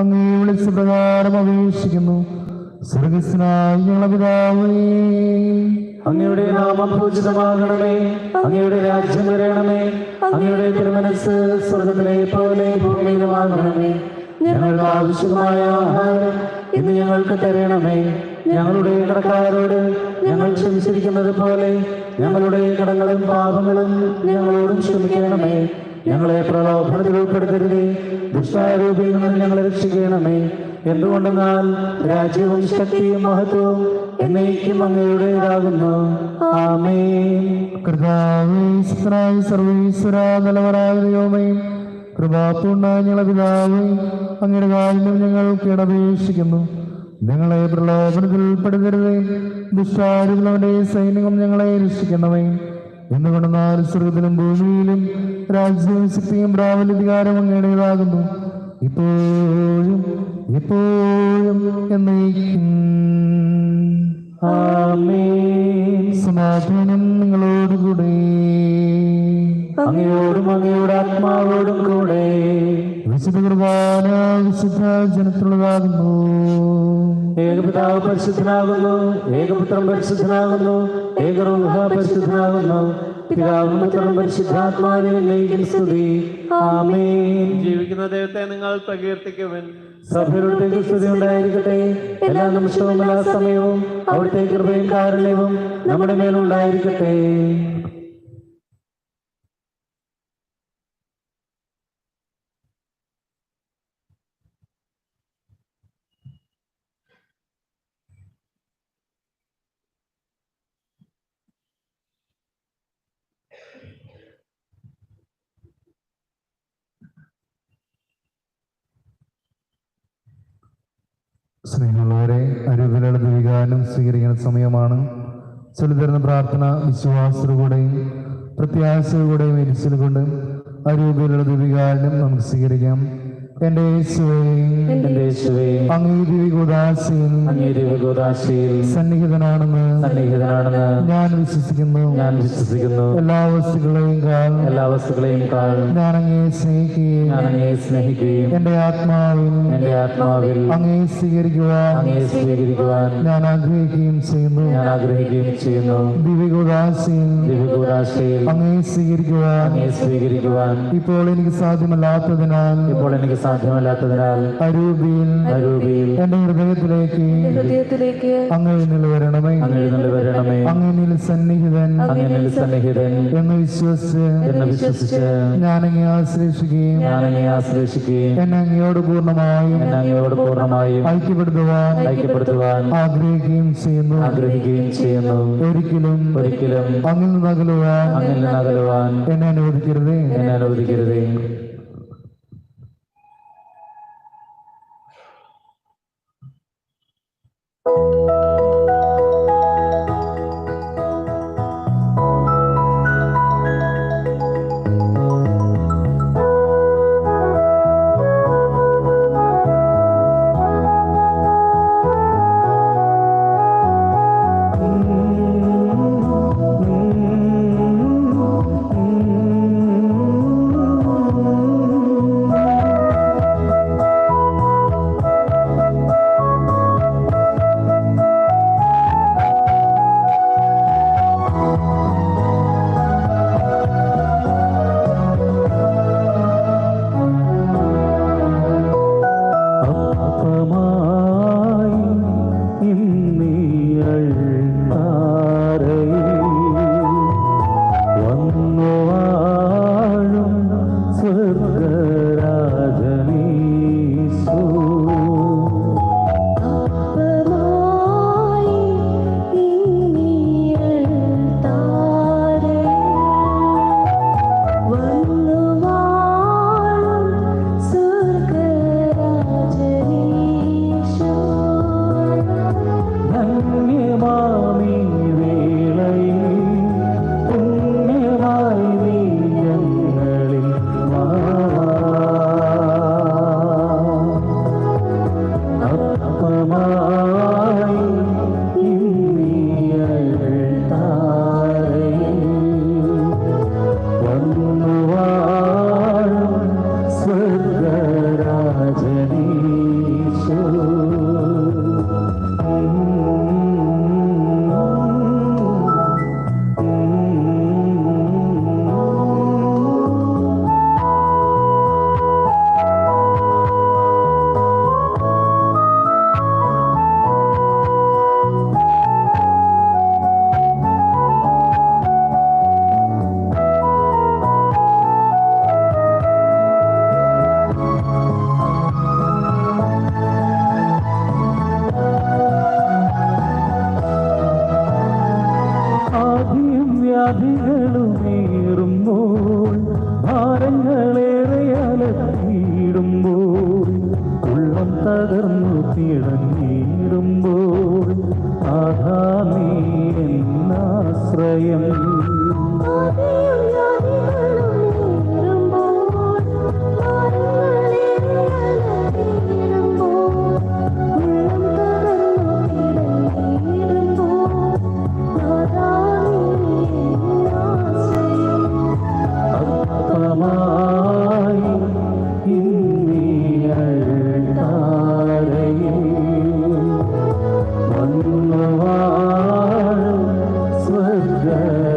അങ്ങേ വിളിച്ച പ്രകാരം അപേക്ഷിക്കുന്നു. സ്വർഗസ്നായ ഞങ്ങളുടെ പിതാവേ, അങ്ങയുടെ നാമം പൂജിതമാകണമേ. അങ്ങയുടെ രാജ്യം വരണമേ. അങ്ങയുടെ തിരുമനസ്സ് സ്വർഗത്തിലെ പോലെ ഭൂമിയിലുമാകണമേ. ഞങ്ങൾക്ക് ആവശ്യമായ ആഹാരം ഇന്ന് ഞങ്ങൾക്ക് തരണമേ. ഞങ്ങളുടെ കടക്കാരോട് ഞങ്ങൾ ക്ഷമിച്ചിരിക്കുന്നത് പോലെ ഞങ്ങളുടെ കടങ്ങളും പാപങ്ങളും ഞങ്ങളോടും ക്ഷമിക്കണമേ. ഞങ്ങളെ പ്രലോഭനത്തിൽ ഉൾപ്പെടുത്തരുതേ, ദുഷ്ടാരൂപിയിൽ നിന്ന് ഞങ്ങളെ രക്ഷിക്കണമേ. എന്തുകൊണ്ടെന്നാൽ രാജ്യവും ശക്തിയും മഹത്വവും എന്നേക്കും അങ്ങയുടേതാകുന്നു. ആമേൻ. കർത്താവേ, സ്തുതനായ സർവ്വേശ്വര നല്ലവനായ ദൈവമേ, കൃപാപൂർണ്ണ ഞങ്ങളുടെ പിതാവേ, അങ്ങയുടെ കാരുണ്യം ഞങ്ങൾ കീഴപേക്ഷിക്കുന്നു. ഞങ്ങളെ പ്രലോഭനത്തിൽ ഉൾപ്പെടുത്തരുതേ, ദുഷ്ടാരൂപികളുടെ സൈന്യവും ഞങ്ങളെ രക്ഷിക്കണമേ. എന്തുകൊണ്ടെന്നാൽ സ്വർഗത്തിലും ഭൂമിയിലും രാജ്യവും ശക്തിയും പ്രാബല്യാധികാരം അങ്ങയുടേതാകുന്നു, ഇപ്പോഴും എപ്പോഴും എന്നേക്കും. ആമേൻ. സമാധാനം നിങ്ങളോടുകൂടെ. അങ്ങയോടും അങ്ങയുടെ ആത്മാവോടും കൂടെ. വിശുദ്ധ കുർബാന വിശുദ്ധ ജനത്തിനുള്ളതാകുന്നു. ഏകപിതാവ് പരിശുദ്ധനാകുന്നു, ഏകപുത്രൻ പരിശുദ്ധനാകുന്നു, ഏകറൂഹ പരിശുദ്ധനാകുന്നു. പിതാവും പുത്രനും പരിശുദ്ധാത്മാവിനും സ്തുതി. ആമേൻ. ജീവിക്കുന്ന ദൈവത്തെ നിങ്ങൾ പ്രകീർത്തിക്കുവിൻ. സഭയുടെ സ്തുതി ഉണ്ടായിരിക്കട്ടെ. എല്ലാ നിമിഷവും എല്ലാ സമയവും അവിടുത്തെ കൃപയും കാരുണ്യവും നമ്മുടെ മേലുണ്ടായിരിക്കട്ടെ. സ്നേഹമുള്ളവരെ, അരുവിലുള്ള വികാരം സ്വീകരിക്കുന്ന സമയമാണ്. ചൊല്ലിത്തരുന്ന പ്രാർത്ഥന വിശ്വാസത്തോടെയും പ്രത്യാശയോടെ മരിച്ചതുകൊണ്ട് അരൂപയിലുള്ള ദിവികാരനും നമുക്ക് സ്വീകരിക്കാം. എന്റെ യേശുവേ, അങ്ങേ ദിവ്യകൂദാശയിൽ സന്നിഹിതനാണെന്ന് ഞാൻ വിശ്വസിക്കുന്നു. എല്ലാ വസ്തുക്കളെയും കാൾ ഞാൻ അങ്ങേ സ്നേഹിക്കുകയും എന്റെ ആത്മാവിൽ അങ്ങേ സ്വീകരിക്കുവാൻ ഞാൻ ആഗ്രഹിക്കുകയും ചെയ്യുന്നു. ദിവ്യകൂദാശയിൽ അങ്ങേ സ്വീകരിക്കുവാൻ ഇപ്പോൾ എനിക്ക് സാധ്യമല്ലാത്തതിനാൽ അരൂപിയിൽ എന്റെ ഹൃദയത്തിലേക്ക് അങ്ങ് വരണമേ. അങ്ങനിൽ സന്നിഹിതൻ എന്ന് വിശ്വസിച്ച് ഞാൻ അങ്ങേ ആശ്ലേഷിക്കുകയും എന്നെ അങ്ങയോട് പൂർണ്ണമായും ഐക്യപ്പെടുത്തുവാൻ ആഗ്രഹിക്കുകയും ചെയ്യുന്നു. ഒരിക്കലും അങ്ങിൽ നിന്ന് അകലുവാൻ എന്നെ അനുവദിക്കരുതേ. വ്യാധികളുമേറുമ്പോൾ ഭാരങ്ങളേറെ അലട്ടിയിടുമ്പോൾ ഉള്ളം തകർന്നു പിടഞ്ഞിടുമ്പോൾ ആധാ നീ എന്നാശ്രയം. Yeah.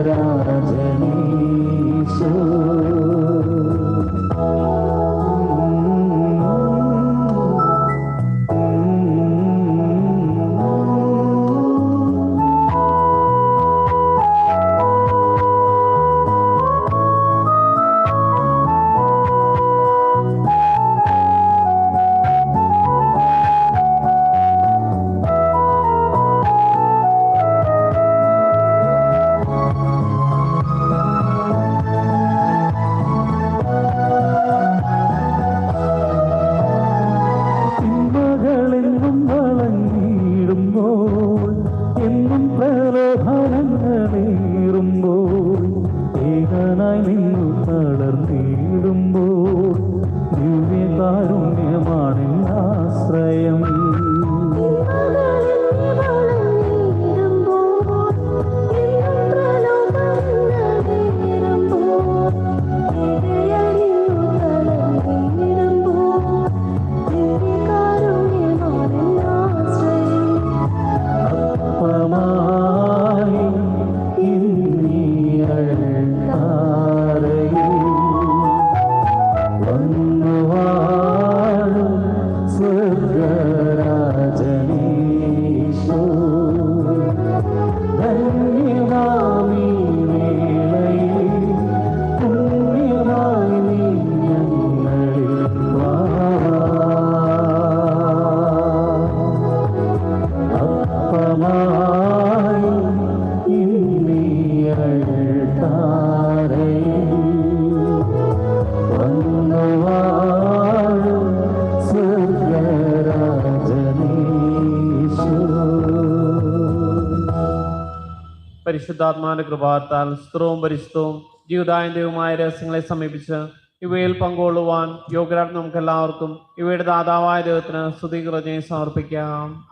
പരിശുദ്ധാത്മാവിന്റെ കൃപാത്താൽ സ്ത്രവും പരിശുദ്ധവും ജീവിതായന്തവുമായ രഹസ്യങ്ങളെ സമീപിച്ച് ഇവയിൽ പങ്കുകൊള്ളുവാൻ യോഗ്യരായ നമുക്ക് എല്ലാവർക്കും ഇവയുടെ ദാതാവായ ദൈവത്തിന് സ്തുതി കൃതജ്ഞ സമർപ്പിക്കാം.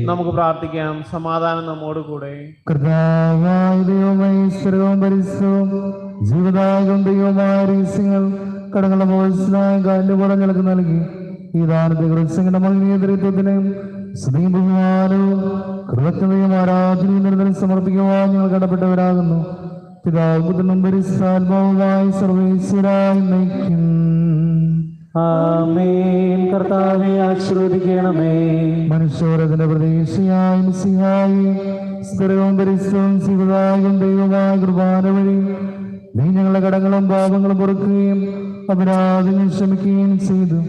നമുക്ക് പ്രാർത്ഥിക്കാം. സമാധാനം നമ്മോടുകൂടെ. കർത്താവായ ദൈവമേ, സ്ഥിരവും പരിശുദ്ധവും ജീവദായകവും ദൈവമായ രഹസ്യങ്ങൾ കടങ്ങളുടെ മോചനായ കാലിന്റെ കൂടെ ഞങ്ങൾക്ക് നൽകി ഈ ദാനത്തെ കുറിച്ച് നേതൃത്വത്തിന് സ്തുതിയും ബഹുമാനവും കൃതജ്ഞതയും ആരാധനയും നിരന്തരം സമർപ്പിക്കുവാൻ ഞങ്ങൾ കടപ്പെട്ടവരാകുന്നു. പിതാവും പുത്രനും പരിശുദ്ധാത്മാവുമായി സർവ്വേശ്വരായി നയിക്കും. ആമേൻ. കർത്താവേ ആശീർവദിക്കണമേ. മനുഷ്യരതിന്റെ പ്രതീക്ഷയായി മിശിഹായി സ്ഥിരവും പരിശുദ്ധവും ജീവദായകവും ദൈവമായ കുർബാന വഴി നീ ഞങ്ങളുടെ കടങ്ങളും പാപങ്ങളും പൊറുക്കുകയും അപരാധങ്ങൾ ക്ഷമിക്കുകയും ചെയ്തു.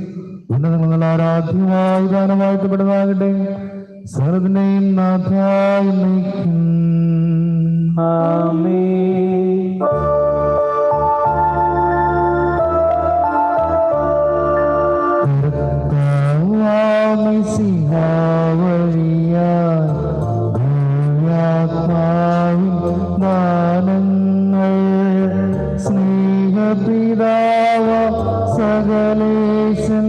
ഉന്നതങ്ങൾ ആരാധ്യമായി ദാനമായിട്ടപ്പെടുന്നതാകട്ടെ. സർവ്വതിന്റെയും നാഥായി നയിക്കും. ആമേൻ. സ്നേഹപിതാവ സകലേശൻ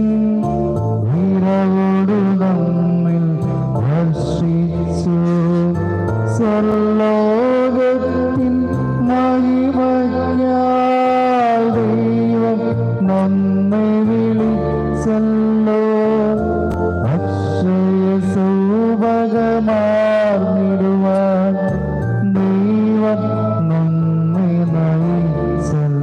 വീരവോടു നമ്മിൽ വർഷിച്ചു. സ്വർലോകത്തിൻ മഹിമയ്ക്കായി ദൈവം നമ്മെ വിളിച്ചല്ലോ. അക്ഷയ സൗഭഗമാർന്നിടുവാൻ ദൈവം നമ്മെ നയിച്ചല്ലോ.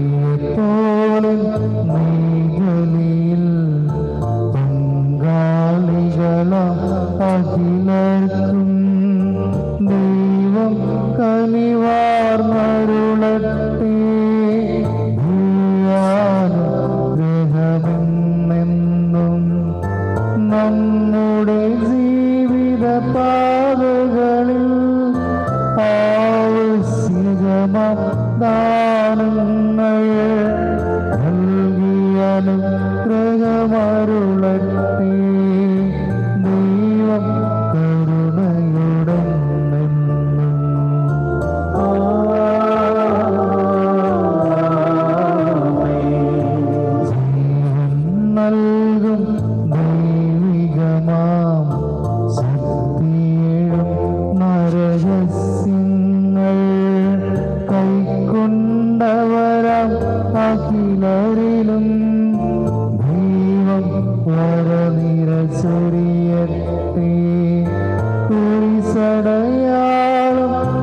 അരുളിയെപ്പോലെ മേഖലയിൽ പങ്കാളികളാം അഖിലർക്കും ദൈവം കനിവാർന്നരുളട്ടെ. ഗ്രഹമെന്നെന്നും നമ്മുടെ ജീവിത പാതകളിൽ ആവശ്യകമാം ദാനങ്ങൾ നൽകിയാനുഗ്രഹമരുളട്ടെ. ദൈവം കരുണയുടെ നൽകും ദൈവികമാം ശക്തിയേഴും നരഹസ്യങ്ങൾ കൈക്കൊണ്ടവരാം അഖിലരിലും ദൈവം വരനിര ചൊരിയട്ടെ. കുരിശടയാളം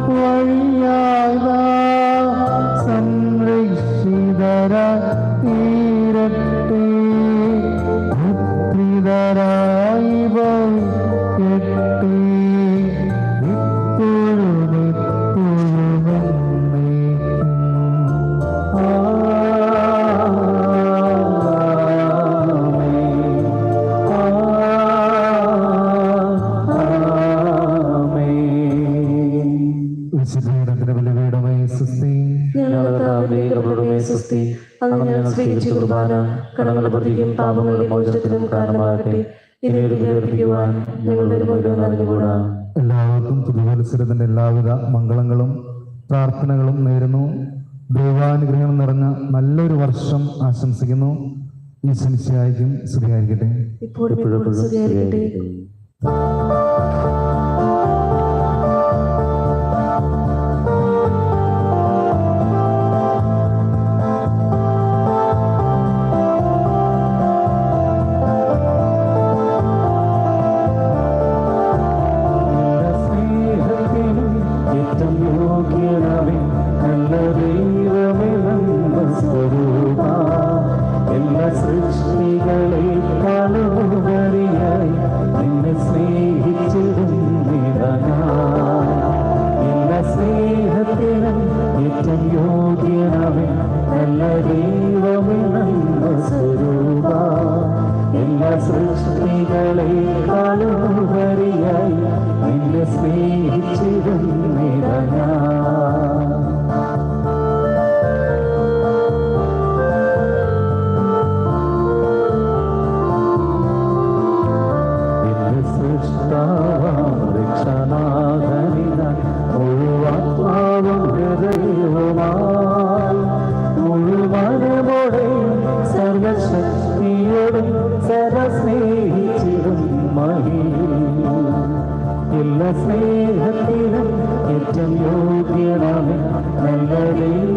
വഴിയായി നാം സംരക്ഷിതരായി തീരട്ടെ. പുത്രിതരായി ഭവിക്കട്ടെ. ഇപ്പോഴും എപ്പോഴും എന്നേക്കും. വിശുദ്ധീകരണത്തിന്റെ ബലിപീഠമേ സ്വസ്തി. സ്വീകരിച്ച കുർബാന കടങ്ങളുടെ പ്രതിക്കും പാപങ്ങളുടെ മോചനത്തിനും കാരണമാകട്ടെ. ഇനി അർപ്പിക്കുവാൻ ഞങ്ങളുടെ മുഴുവൻ അറിഞ്ഞുകൂടാ. എല്ലാവർക്കും പുതുവത്സരത്തിന്റെ എല്ലാവിധ മംഗളങ്ങളും പ്രാർത്ഥനകളും നേരുന്നു. ദൈവാനുഗ്രഹം നിറഞ്ഞ നല്ലൊരു വർഷം ആശംസിക്കുന്നു. ഈ ശനിയായിരിക്കും സ്തുതിയായിരിക്കട്ടെ. ഇപ്പോഴും സ്തുതിയായിരിക്കട്ടെ. എല്ലാ സ്നേഹത്തിലും ഏറ്റവും യോഗ്യനാമേ നല്ല ദൈവം